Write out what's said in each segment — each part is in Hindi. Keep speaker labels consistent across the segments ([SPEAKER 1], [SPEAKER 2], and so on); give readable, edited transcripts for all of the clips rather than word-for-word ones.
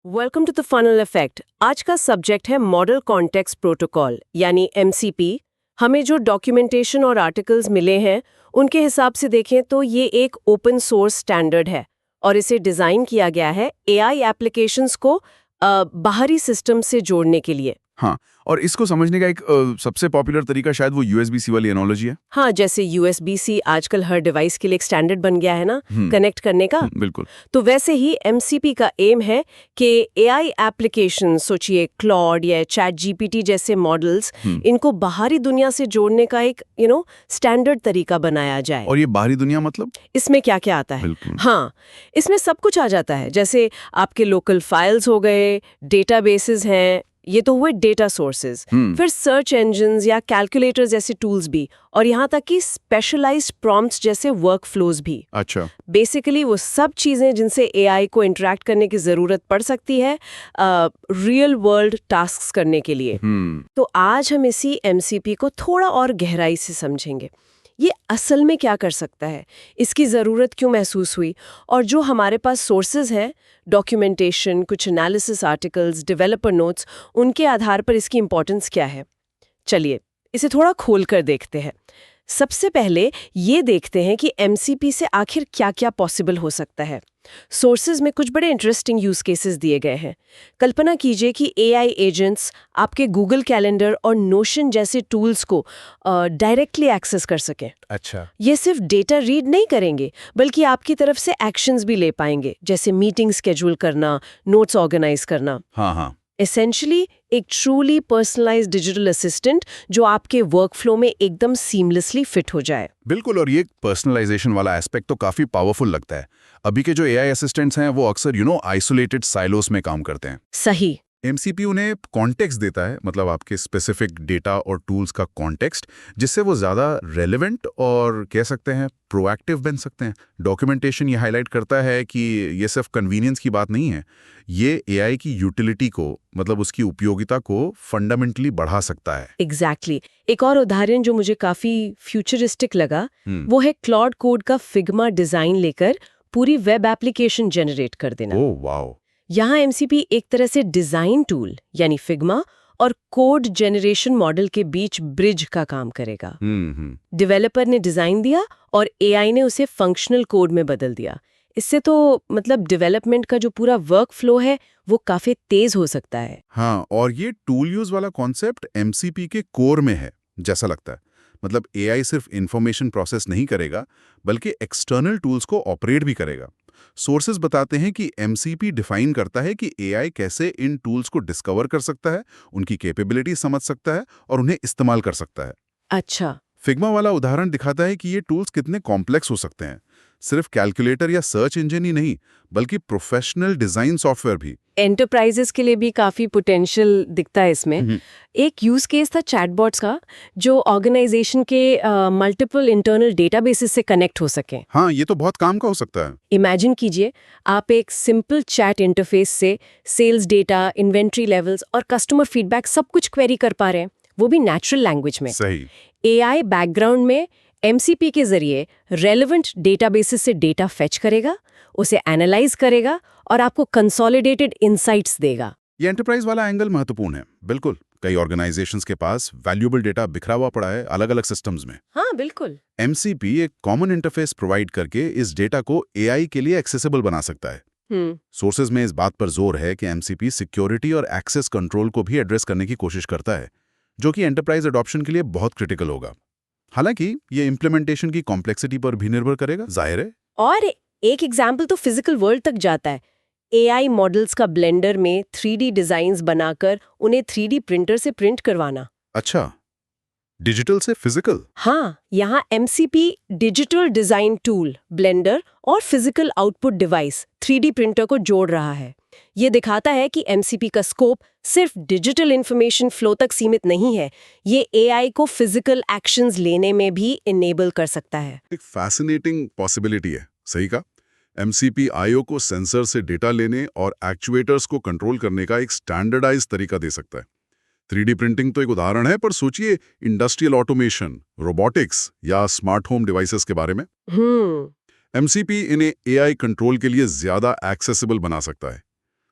[SPEAKER 1] Welcome to the funnel effect. आज का सब्जेक्ट है मॉडल कॉन्टेक्स्ट प्रोटोकॉल यानी एमसीपी। हमें जो डॉक्यूमेंटेशन और आर्टिकल्स मिले हैं उनके हिसाब से देखें तो ये एक ओपन सोर्स स्टैंडर्ड है और इसे डिज़ाइन किया गया है एआई एप्लीकेशंस को बाहरी सिस्टम से जोड़ने के लिए।
[SPEAKER 2] हाँ, और इसको समझने का एक सबसे पॉपुलर तरीका शायद वो यूएसबी-सी वाली एनालॉजी है।
[SPEAKER 1] हाँ, जैसे यूएसबी-सी आजकल हर डिवाइस के लिए एक स्टैंडर्ड बन गया है ना, कनेक्ट करने का।
[SPEAKER 2] बिल्कुल।
[SPEAKER 1] तो वैसे ही एमसीपी का एम है कि एआई एप्लीकेशन, सोचिए क्लॉड या चैट जीपीटी जैसे मॉडल्स, इनको बाहरी दुनिया से जोड़ने का एक स्टैंडर्ड तरीका बनाया जाए।
[SPEAKER 2] और ये बाहरी दुनिया मतलब?
[SPEAKER 1] इसमें क्या क्या आता है?
[SPEAKER 2] बिल्कुल।
[SPEAKER 1] हाँ, इसमें सब कुछ आ जाता है। जैसे आपके लोकल फाइल्स हो गए, डेटाबेसेस हैं, ये तो हुए डेटा सोर्सेज, फिर सर्च इंजन्स या कैलकुलेटर्स जैसे टूल्स भी, और यहाँ तक कि स्पेशलाइज्ड प्रॉम्प्ट्स जैसे वर्क फ्लोज भी।
[SPEAKER 2] अच्छा।
[SPEAKER 1] बेसिकली वो सब चीजें जिनसे एआई को इंटरेक्ट करने की जरूरत पड़ सकती है रियल वर्ल्ड टास्क्स करने के लिए। तो आज हम इसी एमसीपी को थोड़ा और गहराई से समझेंगे। ये असल में क्या कर सकता है, इसकी ज़रूरत क्यों महसूस हुई, और जो हमारे पास सोर्सेज हैं, डॉक्यूमेंटेशन, कुछ एनालिसिस आर्टिकल्स, डेवलपर नोट्स, उनके आधार पर इसकी इंपॉर्टेंस क्या है। चलिए इसे थोड़ा खोल कर देखते हैं। सबसे पहले ये देखते हैं कि एमसीपी से आखिर क्या-क्या पॉसिबल हो सकता है। सोर्सेज में कुछ बड़े इंटरेस्टिंग यूज केसेस दिए गए हैं। कल्पना कीजिए कि एआई एजेंट्स आपके गूगल कैलेंडर और नोशन जैसे टूल्स को डायरेक्टली एक्सेस कर सकें।
[SPEAKER 2] अच्छा।
[SPEAKER 1] ये सिर्फ डेटा रीड नहीं करेंगे, बल्कि आपकी तरफ से एक्शंस भी ले पाएंगे, जैसे मीटिंग स्केड्यूल करना, नोट्स ऑर्गेनाइज करना।
[SPEAKER 2] हाँ हाँ।
[SPEAKER 1] एसेंशियली एक ट्रूली पर्सनलाइज्ड डिजिटल असिस्टेंट जो आपके वर्कफ्लो में एकदम सीमलेसली फिट हो जाए।
[SPEAKER 2] बिल्कुल, और ये पर्सनलाइजेशन वाला एस्पेक्ट तो काफी पावरफुल लगता है। अभी के जो एआई असिस्टेंट्स हैं वो अक्सर आइसोलेटेड साइलोस में काम करते हैं।
[SPEAKER 1] सही।
[SPEAKER 2] एमसीपी उन्हें कॉन्टेक्स्ट देता है, मतलब आपके स्पेसिफिक डेटा और टूल्स का कॉन्टेक्स्ट, जिससे वो ज़्यादा रेलेवेंट और कह सकते हैं प्रोएक्टिव बन सकते हैं। डॉक्यूमेंटेशन ये हाईलाइट करता है कि ये सिर्फ कन्वीनियंस की बात नहीं है, ये एआई की यूटिलिटी को, मतलब उसकी उपयोगिता को फंडामेंटली बढ़ा सकता है।
[SPEAKER 1] एग्जैक्टली। एक और उदाहरण जो मुझे काफी फ्यूचरिस्टिक लगा वो है क्लॉड कोड का फिग्मा डिजाइन लेकर पूरी वेब एप्लीकेशन जनरेट कर देना।
[SPEAKER 2] Oh wow.
[SPEAKER 1] यहाँ एमसीपी एक तरह से डिजाइन टूल यानी फिग्मा और कोड जनरेशन मॉडल के बीच ब्रिज का काम करेगा। डेवलपर ने डिजाइन दिया और एआई ने उसे फंक्शनल कोड में बदल दिया। इससे तो मतलब डेवलपमेंट का जो पूरा वर्क फ्लो है वो काफी तेज हो सकता है।
[SPEAKER 2] हाँ, और ये टूल यूज वाला कॉन्सेप्ट एमसीपी के कोर में है जैसा लगता है। मतलब एआई सिर्फ इंफॉर्मेशन प्रोसेस नहीं करेगा, बल्कि एक्सटर्नल टूल्स को ऑपरेट भी करेगा। सोर्सेज बताते हैं कि एमसीपी डिफाइन करता है कि एआई कैसे इन टूल्स को डिस्कवर कर सकता है, उनकी कैपेबिलिटी समझ सकता है और उन्हें इस्तेमाल कर सकता है।
[SPEAKER 1] अच्छा।
[SPEAKER 2] फिग्मा वाला उदाहरण दिखाता है कि ये टूल्स कितने कॉम्प्लेक्स हो सकते हैं। सिर्फ कैलकुलेटर या सर्च इंजन ही नहीं, बल्कि प्रोफेशनल डिजाइन सॉफ्टवेयर भी।
[SPEAKER 1] एंटरप्राइजेस के लिए भी काफी पोटेंशियल दिखता है इसमें। एक यूज केस था चैटबॉट्स का, जो ऑर्गेनाइजेशन के मल्टीपल इंटरनल डेटाबेसेस से कनेक्ट हो सके।
[SPEAKER 2] हाँ, ये तो बहुत काम का हो सकता है।
[SPEAKER 1] इमेजिन कीजिए आप एक सिंपल चैट इंटरफेस से सेल्स डेटा, इन्वेंट्री लेवल्स और कस्टमर फीडबैक सब कुछ क्वेरी कर पा रहे हैं, वो भी नेचुरल लैंग्वेज में।
[SPEAKER 2] सही।
[SPEAKER 1] एआई बैकग्राउंड में एमसीपी के जरिए रेलेवेंट डेटाबेसेस से डेटा फेच करेगा, उसे एनालाइज करेगा और आपको कंसोलिडेटेड इनसाइट्स देगा।
[SPEAKER 2] ये एंटरप्राइज वाला एंगल महत्वपूर्ण है। बिल्कुल, कई ऑर्गेनाइजेशंस के पास वैल्यूएबल डेटा बिखरा हुआ पड़ा है अलग अलग सिस्टम्स में।
[SPEAKER 1] हाँ बिल्कुल।
[SPEAKER 2] एमसीपी एक कॉमन इंटरफेस प्रोवाइड करके इस डेटा को एआई के लिए एक्सेसिबल बना सकता है। सोर्सेज में इस बात पर जोर है कि एमसीपी सिक्योरिटी और एक्सेस कंट्रोल को भी एड्रेस करने की कोशिश करता है, जो कि एंटरप्राइज अडॉप्शन के लिए बहुत क्रिटिकल होगा। हालांकि ये इम्प्लीमेंटेशन की कॉम्प्लेक्सिटी पर भी निर्भर करेगा, जाहिर है।
[SPEAKER 1] और एक एग्जाम्पल तो फिजिकल वर्ल्ड तक जाता है। एआई मॉडल्स का ब्लेंडर में 3D डिजाइन्स बनाकर उन्हें 3D प्रिंटर से प्रिंट करवाना।
[SPEAKER 2] अच्छा, डिजिटल से फिजिकल।
[SPEAKER 1] हाँ, यहाँ MCP digital design tool, Blender और physical output device 3D printer को जोड़ रहा है। ये दिखाता है कि एमसीपी का स्कोप सिर्फ डिजिटल इंफॉर्मेशन फ्लो तक सीमित नहीं है, ये एआई को फिजिकल एक्शंस लेने में भी इनेबल कर सकता है।
[SPEAKER 2] एक फैसिनेटिंग पॉसिबिलिटी है, सही का। एमसीपी आईओ को सेंसर से डेटा लेने और एक्चुएटर्स को कंट्रोल करने का एक स्टैंडर्डाइज तरीका दे सकता है। 3D प्रिंटिंग तो एक उदाहरण है, पर सोचिए इंडस्ट्रियल ऑटोमेशन, रोबोटिक्स या स्मार्ट होम डिवाइसेस के बारे में। एमसीपी इन्हें एआई कंट्रोल के लिए ज्यादा एक्सेसिबल बना सकता है।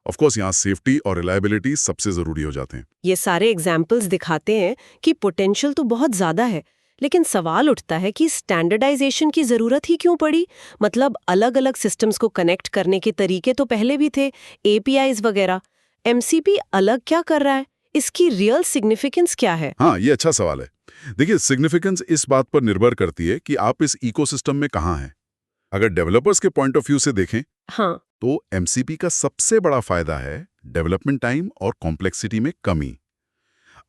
[SPEAKER 2] ऑफ कोर्स यहाँ सेफ्टी और रिलायबिलिटी सबसे जरूरी हो जाते हैं।
[SPEAKER 1] ये सारे एग्जाम्पल्स दिखाते हैं कि पोटेंशियल तो बहुत ज्यादा है, लेकिन सवाल उठता है कि स्टैंडर्डाइजेशन की जरूरत ही क्यों पड़ी? मतलब अलग अलग सिस्टम्स को कनेक्ट करने के तरीके तो पहले भी थे, एपीआईज वगैरह। एमसीपी अलग क्या कर रहा है? इसकी रियल सिग्निफिकेंस क्या है?
[SPEAKER 2] हाँ, ये अच्छा सवाल है। देखिए, सिग्निफिकेंस इस बात पर निर्भर करती है कि आप इस इकोसिस्टम में कहाँ हैं। अगर डेवलपर्स के पॉइंट ऑफ व्यू से देखें
[SPEAKER 1] हाँ,
[SPEAKER 2] तो एमसीपी का सबसे बड़ा फायदा है डेवलपमेंट टाइम और कॉम्प्लेक्सिटी में कमी।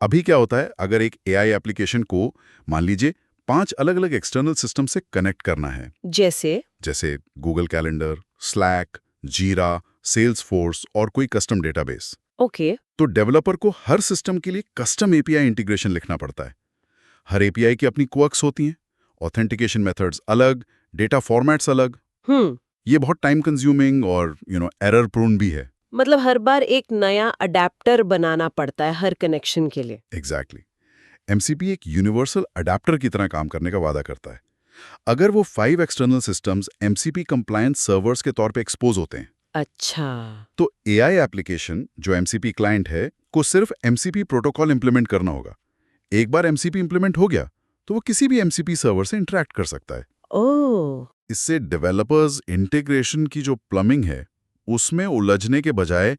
[SPEAKER 2] अभी क्या होता है, अगर एक एआई एप्लीकेशन को मान लीजिए 5 अलग-अलग एक्सटर्नल सिस्टम से कनेक्ट करना है,
[SPEAKER 1] जैसे
[SPEAKER 2] गूगल कैलेंडर, स्लैक, जीरा, सेल्सफोर्स और कोई कस्टम डेटाबेस,
[SPEAKER 1] ओके,
[SPEAKER 2] तो डेवलपर को हर सिस्टम के लिए कस्टम एपीआई इंटीग्रेशन लिखना पड़ता है। हर एपीआई की अपनी क्वर्क्स होती हैं, ऑथेंटिकेशन मेथड्स अलग, डेटा फॉर्मेट्स अलग। ये बहुत टाइम कंज्यूमिंग और एरर प्रोन भी है।
[SPEAKER 1] मतलब हर बार एक नया अडेप्टर बनाना पड़ता है हर कनेक्शन के लिए।
[SPEAKER 2] एग्जैक्टली। एमसीपी एक यूनिवर्सल अडेप्टर की तरह काम करने का वादा करता है। अगर वो 5 external systems MCP compliant servers के तौर पे एक्सपोज होते हैं,
[SPEAKER 1] अच्छा,
[SPEAKER 2] तो एआई एप्लीकेशन जो एमसीपी क्लाइंट है को सिर्फ एमसीपी प्रोटोकॉल इंप्लीमेंट करना होगा। एक बार एमसीपी इंप्लीमेंट हो गया तो वो किसी भी एमसीपी सर्वर से इंटरैक्ट कर सकता है।
[SPEAKER 1] ओह,
[SPEAKER 2] इससे डेवलपर्स इंटीग्रेशन की जो प्लमिंग है उसमें उलझने के बजाय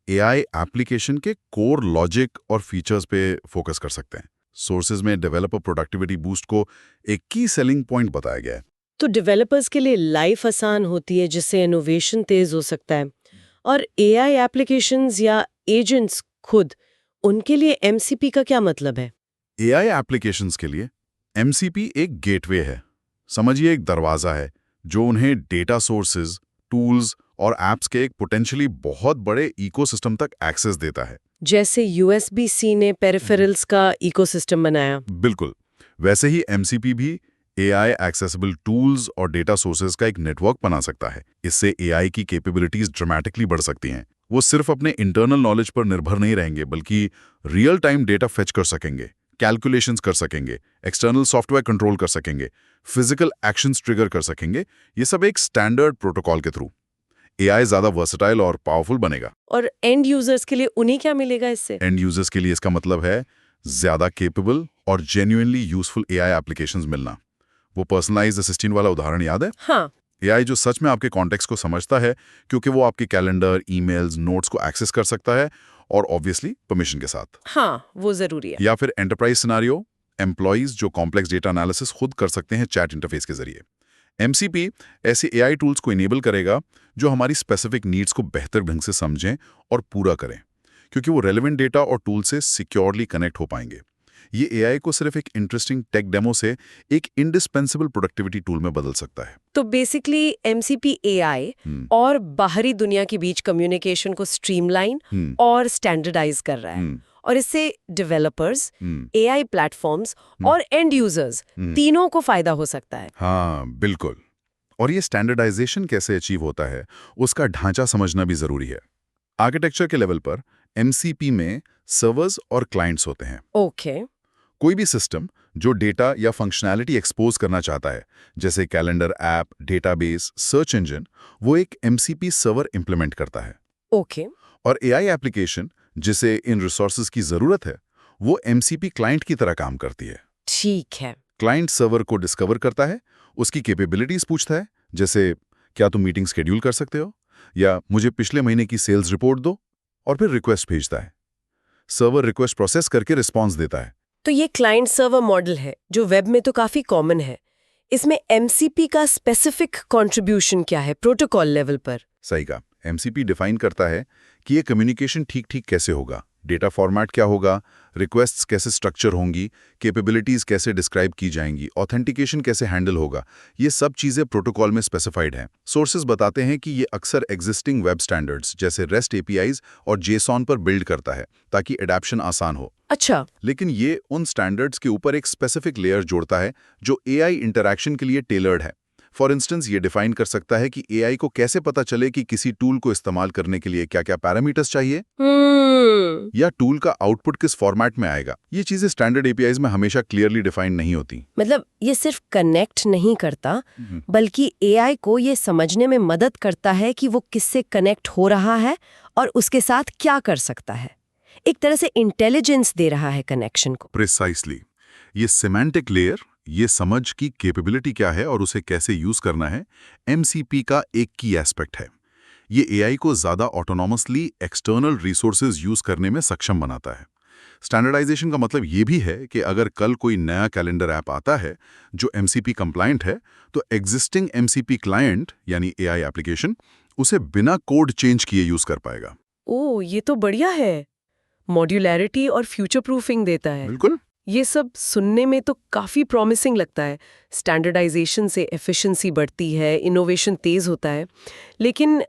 [SPEAKER 2] एआई एप्लीकेशन के कोर लॉजिक और फीचर्स पे फोकस कर सकते हैं। सोर्सेज में डेवलपर प्रोडक्टिविटी बूस्ट को एक की सेलिंग पॉइंट बताया गया है।
[SPEAKER 1] तो डेवलपर्स के लिए लाइफ आसान होती है, जिससे इनोवेशन तेज हो सकता है। और एआई एप्लीकेशंस या एजेंट्स खुद, उनके लिए एमसीपी का क्या मतलब है?
[SPEAKER 2] एआई एप्लीकेशंस के लिए एमसीपी एक गेटवे है, समझिए एक दरवाजा है जो उन्हें डेटा सोर्सेज, टूल्स और एप्स के एक पोटेंशियली बहुत बड़े इकोसिस्टम तक एक्सेस देता है।
[SPEAKER 1] जैसे यूएसबी-सी ने पेरिफेरल्स का इकोसिस्टम बनाया।
[SPEAKER 2] बिल्कुल, वैसे ही एमसीपी भी एआई एक्सेसिबल टूल्स और डेटा सोर्सेज का एक नेटवर्क बना सकता है। इससे एआई की कैपेबिलिटीज ड्रामेटिकली बढ़ सकती हैं। वो सिर्फ अपने इंटरनल नॉलेज पर निर्भर नहीं रहेंगे, बल्कि रियल टाइम डेटा फेच कर सकेंगे, कैलकुलेशंस कर सकेंगे, एक्सटर्नल सॉफ्टवेयर कंट्रोल कर सकेंगे, फिजिकल एक्शंस ट्रिगर कर सकेंगे। ये सब एक स्टैंडर्ड प्रोटोकॉल के थ्रू। एआई ज्यादा वर्सेटाइल और पावरफुल बनेगा।
[SPEAKER 1] और एंड यूजर्स के लिए उन्हें क्या मिलेगा इससे?
[SPEAKER 2] एंड यूजर्स के लिए इसका मतलब है ज्यादा केपेबल और जेन्युइनली यूजफुल एआई एप्लीकेशंस मिलना। वो पर्सनलाइज्ड असिस्टेंट वाला उदाहरण याद है?
[SPEAKER 1] हाँ,
[SPEAKER 2] एआई जो सच में आपके कॉन्टेक्स्ट को समझता है, क्योंकि वो आपके कैलेंडर, ईमेल्स, नोट्स को एक्सेस कर सकता है और ऑब्वियसली परमिशन के साथ।
[SPEAKER 1] हाँ, वो जरूरी है।
[SPEAKER 2] या फिर एंटरप्राइज सिनारियो, एम्प्लॉइज जो कॉम्प्लेक्स डेटा एनालिसिस खुद कर सकते हैं चैट इंटरफेस के जरिए। एमसीपी ऐसे एआई टूल्स को इनेबल करेगा जो हमारी स्पेसिफिक नीड्स को बेहतर ढंग से समझें और पूरा करें, क्योंकि वो रेलेवेंट डेटा और टूल से सिक्योरली कनेक्ट हो पाएंगे। ये एआई को सिर्फ एक इंटरेस्टिंग टेक डेमो से एक इंडिस्पेंसिबल प्रोडक्टिविटी टूल में बदल सकता है।
[SPEAKER 1] तो बेसिकली एमसीपी एआई और बाहरी दुनिया के बीच कम्युनिकेशन को स्ट्रीमलाइन और स्टैंडर्डाइज कर रहा है। और इससे डेवलपर्स, एआई प्लेटफॉर्म्स और एंड यूजर्स तीनों को फायदा हो सकता है।
[SPEAKER 2] हाँ, बिल्कुल। और ये स्टैंडर्डाइजेशन कैसे अचीव होता है, उसका ढांचा समझना भी जरूरी है। आर्किटेक्चर के लेवल पर एमसीपी में सर्वर्स और क्लाइंट्स होते हैं।
[SPEAKER 1] ओके,
[SPEAKER 2] कोई भी सिस्टम जो डेटा या फंक्शनैलिटी एक्सपोज करना चाहता है, जैसे calendar app, database, search engine, वो एक एमसीपी सर्वर इंप्लीमेंट करता है।
[SPEAKER 1] ओके,
[SPEAKER 2] और एआई एप्लीकेशन जिसे इन रिसोर्सेज की जरूरत है, वो एमसीपी क्लाइंट की तरह काम करती है।
[SPEAKER 1] ठीक है।
[SPEAKER 2] क्लाइंट सर्वर को डिस्कवर करता है, उसकी कैपेबिलिटीज पूछता है, जैसे क्या तुम मीटिंग शेड्यूल कर सकते हो, या मुझे पिछले महीने की सेल्स रिपोर्ट दो, और फिर रिक्वेस्ट भेजता है। सर्वर रिक्वेस्ट प्रोसेस करके रिस्पॉन्स देता है।
[SPEAKER 1] तो ये क्लाइंट सर्वर मॉडल है जो वेब में तो काफी कॉमन है। इसमें एमसीपी का स्पेसिफिक कंट्रीब्यूशन क्या है प्रोटोकॉल लेवल पर?
[SPEAKER 2] सही कहा। एमसीपी डिफाइन करता है कि ये कम्युनिकेशन ठीक कैसे होगा, डेटा फॉर्मेट क्या होगा, रिक्वेस्ट्स कैसे स्ट्रक्चर होंगी, कैपेबिलिटीज कैसे डिस्क्राइब की जाएंगी, ऑथेंटिकेशन कैसे हैंडल होगा। ये सब चीजें प्रोटोकॉल में स्पेसिफाइड हैं। सोर्सेज बताते हैं कि ये अक्सर एग्जिस्टिंग वेब स्टैंडर्ड्स जैसे रेस्ट एपीआईज और जेसॉन पर बिल्ड करता है ताकि एडैप्शन आसान हो।
[SPEAKER 1] अच्छा,
[SPEAKER 2] लेकिन ये उन स्टैंडर्ड्स के ऊपर एक स्पेसिफिक लेयर जोड़ता है जो एआई इंटरैक्शन के लिए टेलर्ड है। फॉर इंस्टेंस ये डिफाइन कर सकता है कि एआई को कैसे पता चले कि किसी टूल को इस्तेमाल करने के लिए क्या-क्या पैरामीटर्स चाहिए या टूल का आउटपुट किस फॉर्मेट में आएगा। ये चीजें स्टैंडर्ड एपीआईज में हमेशा क्लियरली डिफाइन नहीं होती।
[SPEAKER 1] मतलब ये सिर्फ कनेक्ट नहीं करता, बल्कि एआई को ये समझने में मदद करता है कि वो किससे कनेक्ट हो रहा है और उसके साथ क्या कर सकता है। एक तरह से इंटेलिजेंस दे रहा है कनेक्शन को।
[SPEAKER 2] प्रिसाइसली। ये सिमेंटिक लेयर, ये समझ की कैपेबिलिटी क्या है और उसे कैसे यूज करना है, एमसीपी का एक की एस्पेक्ट है। ये एआई को ज्यादा ऑटोनॉमसली एक्सटर्नल रिसोर्सेज यूज करने में सक्षम बनाता है। स्टैंडर्डाइजेशन का मतलब ये भी है कि अगर कल कोई नया कैलेंडर ऐप आता है जो एमसीपी कंप्लायंट है, तो एग्जिस्टिंग एमसीपी क्लाइंट यानी एआई एप्लीकेशन उसे बिना कोड चेंज किए यूज कर पाएगा।
[SPEAKER 1] ओह, ये तो बढ़िया है। मॉड्यूलैरिटी और फ्यूचर प्रूफिंग देता है।
[SPEAKER 2] बिल्कुल।
[SPEAKER 1] ये सब सुनने में तो काफी प्रॉमिसिंग लगता है। स्टैंडर्डाइजेशन से एफिशिएंसी बढ़ती है, इनोवेशन तेज होता है। लेकिन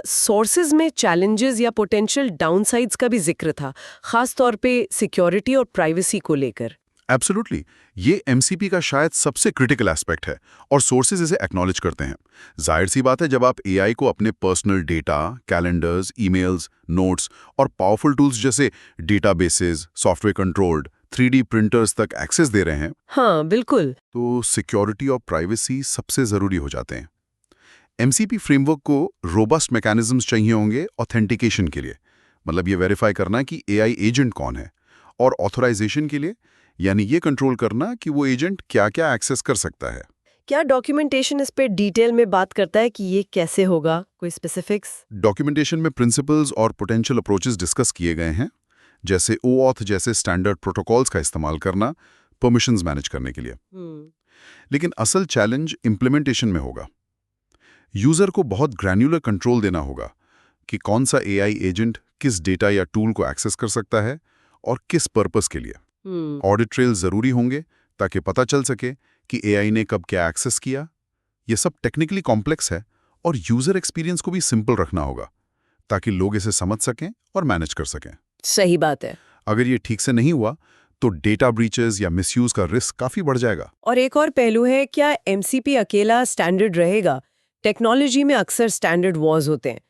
[SPEAKER 1] सोर्सेज में चैलेंजेस या पोटेंशियल डाउनसाइड्स का भी जिक्र था, खास तौर पे सिक्योरिटी और प्राइवेसी को लेकर।
[SPEAKER 2] एब्सोल्युटली। ये एमसीपी का शायद सबसे क्रिटिकल एस्पेक्ट है और सोर्सेज इसे एक्नॉलेज करते हैं। जाहिर सी बात है, जब आप एआई को अपने personal data, calendars, emails, notes और पावरफुल टूल्स जैसे databases, software controlled 3D printers तक एक्सेस दे रहे हैं,
[SPEAKER 1] हाँ बिल्कुल,
[SPEAKER 2] तो सिक्योरिटी और प्राइवेसी सबसे जरूरी हो जाते हैं। एमसीपी फ्रेमवर्क को रोबस्ट मैकेनिज्म्स चाहिए होंगे ऑथेंटिकेशन के लिए, मतलब ये वेरीफाई करना कि एआई एजेंट कौन है, और ऑथराइजेशन के लिए, यानी ये कंट्रोल करना कि वो एजेंट क्या-क्या एक्सेस कर सकता है।
[SPEAKER 1] क्या डॉक्यूमेंटेशन इस पे डिटेल में बात करता है कि ये कैसे होगा? कोई स्पेसिफिक्स?
[SPEAKER 2] डॉक्यूमेंटेशन में प्रिंसिपल्स और पोटेंशियल अप्रोचेस डिस्कस किए गए हैं, जैसे ओऑथ जैसे स्टैंडर्ड प्रोटोकॉल्स का इस्तेमाल करना परमिशंस मैनेज करने के लिए। लेकिन असल चैलेंज इम्प्लीमेंटेशन में होगा। यूजर को बहुत ग्रैन्युलर कंट्रोल देना होगा कि कौन सा एआई एजेंट किस डेटा या टूल को एक्सेस कर सकता है और किस पर्पस के लिए। ऑडिट ट्रेल जरूरी होंगे ताकि पता चल सके कि एआई ने कब क्या एक्सेस किया। ये सब टेक्निकली कॉम्प्लेक्स है और यूजर एक्सपीरियंस को भी सिंपल रखना होगा ताकि लोग इसे समझ सकें और मैनेज कर सकें।
[SPEAKER 1] सही बात है।
[SPEAKER 2] अगर ये ठीक से नहीं हुआ तो डेटा ब्रीचेस या मिसयूज का रिस्क काफी बढ़ जाएगा।
[SPEAKER 1] और एक और पहलू है, क्या एमसीपी अकेला स्टैंडर्ड रहेगा? टेक्नोलॉजी में अक्सर स्टैंडर्ड वॉर्स होते हैं,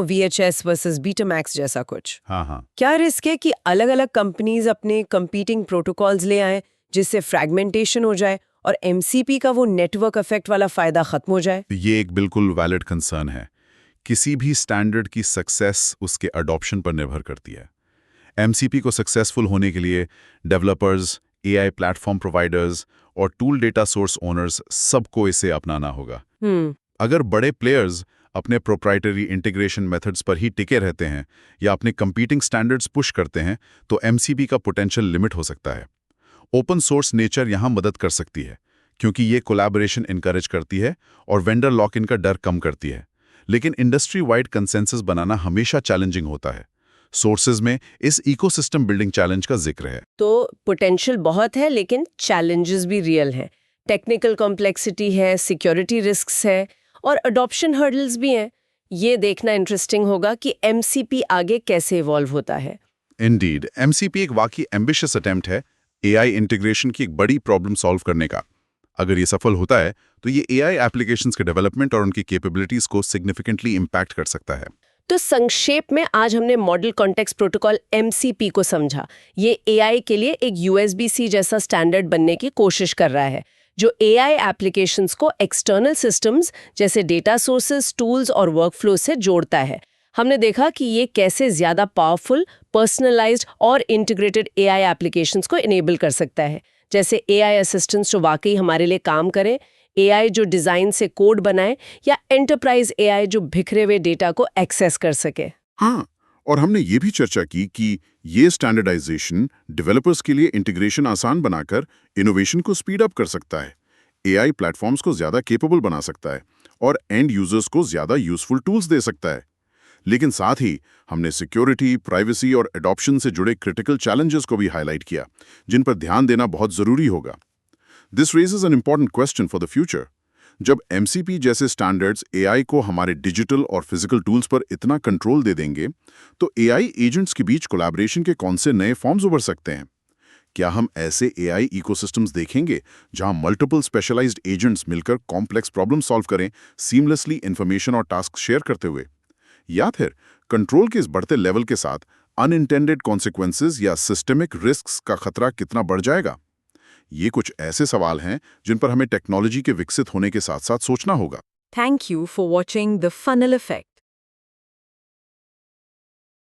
[SPEAKER 1] VHS वर्सेस बीटामैक्स जैसा कुछ।
[SPEAKER 2] हाँ।
[SPEAKER 1] क्या रिस्क है कि अलग-अलग कंपनीज अपने कंपीटिंग प्रोटोकॉल्स ले आएं जिससे फ्रैगमेंटेशन हो जाए और एमसीपी का वो नेटवर्क इफेक्ट वाला फायदा खत्म हो जाए?
[SPEAKER 2] ये एक बिल्कुल वैलिड कंसर्न है। किसी भी स्टैंडर्ड की सक्सेस उसके अडॉप्शन पर निर्भर करती है। एमसीपी को सक्सेसफुल होने के लिए डेवलपर्स, एआई प्लेटफॉर्म प्रोवाइडर्स और टूल डेटा सोर्स ओनर्स सबको इसे अपनाना होगा। अगर बड़े प्लेयर्स अपने प्रोप्राइटरी इंटीग्रेशन मेथड्स पर ही टिके रहते हैं या अपने कंपीटिंग स्टैंडर्ड्स पुश करते हैं, तो एमसीपी का पोटेंशियल लिमिट हो सकता है। ओपन सोर्स नेचर यहाँ मदद कर सकती है क्योंकि ये कोलैबोरेशन इनकरेज करती है और वेंडर लॉक इन का डर कम करती है। लेकिन इंडस्ट्री वाइड कंसेंसस बनाना हमेशा चैलेंजिंग होता है। सोर्सेज में इस इकोसिस्टम बिल्डिंग चैलेंज का जिक्र है।
[SPEAKER 1] तो पोटेंशियल बहुत है लेकिन चैलेंजेस भी रियल हैं। टेक्निकल कॉम्प्लेक्सिटी है, सिक्योरिटी रिस्क्स है और अडॉप्शन हर्डल्स भी हैं। ये देखना इंटरेस्टिंग होगा कि एमसीपी आगे कैसे इवॉल्व होता है।
[SPEAKER 2] इंडीड, एमसीपी एक वाकई एम्बिशियस अटेम्प्ट है एआई इंटीग्रेशन की एक बड़ी प्रॉब्लम सॉल्व करने का। अगर ये सफल होता है तो ये एआई एप्लीकेशंस के डेवलपमेंट और उनकी कैपेबिलिटीज को सिग्निफिकेंटली इम्पैक्ट कर सकता है।
[SPEAKER 1] तो संक्षेप में आज हमने मॉडल कॉन्टेक्स्ट प्रोटोकॉल एमसीपी को समझा। ये एआई के लिए एक यूएसबी-सी जैसा स्टैंडर्ड बनने की कोशिश कर रहा है, जो एआई एप्लीकेशंस को एक्सटर्नल सिस्टम्स जैसे डेटा सोर्सेज, टूल्स और वर्कफ्लो से जोड़ता है। हमने देखा कि ये कैसे ज्यादा पावरफुल, पर्सनलाइज्ड और इंटीग्रेटेड एआई एप्लीकेशंस को इनेबल कर सकता है, जैसे एआई असिस्टेंट्स जो वाकई हमारे लिए काम करें, एआई जो डिजाइन से कोड बनाए, या एंटरप्राइज एआई जो बिखरे हुए डेटा को एक्सेस कर सके।
[SPEAKER 2] हाँ, और हमने ये भी चर्चा की कि ये स्टैंडर्डाइजेशन डेवलपर्स के लिए इंटीग्रेशन आसान बनाकर इनोवेशन को स्पीड अप कर सकता है, एआई प्लेटफॉर्म्स को ज्यादा केपेबल बना सकता है और एंड यूजर्स को ज्यादा यूजफुल टूल्स दे सकता है। लेकिन साथ ही हमने सिक्योरिटी, प्राइवेसी और एडॉप्शन से जुड़े क्रिटिकल चैलेंजेस को भी हाईलाइट किया, जिन पर ध्यान देना बहुत जरूरी होगा। This raises an important question for the future. जब एमसीपी जैसे स्टैंडर्ड्स एआई को हमारे डिजिटल और फिजिकल टूल्स पर इतना कंट्रोल दे देंगे, तो एआई एजेंट्स के बीच कोलैबोरेशन के कौन से नए फॉर्म्स उभर सकते हैं? क्या हम ऐसे AI इकोसिस्टम्स देखेंगे जहां मल्टीपल स्पेशलाइज्ड एजेंट्स मिलकर कॉम्प्लेक्स प्रॉब्लम सॉल्व करें, सीमलेसली इंफॉर्मेशन और टास्क शेयर करते हुए? या फिर कंट्रोल के इस बढ़ते लेवल के साथ अनइंटेंडेड कॉन्सिक्वेंसेस या सिस्टमिक रिस्क्स का खतरा कितना बढ़ जाएगा? ये कुछ ऐसे सवाल हैं जिन पर हमें टेक्नोलॉजी के विकसित होने के साथ साथ सोचना होगा।
[SPEAKER 1] Thank you for watching The Funnel Effect.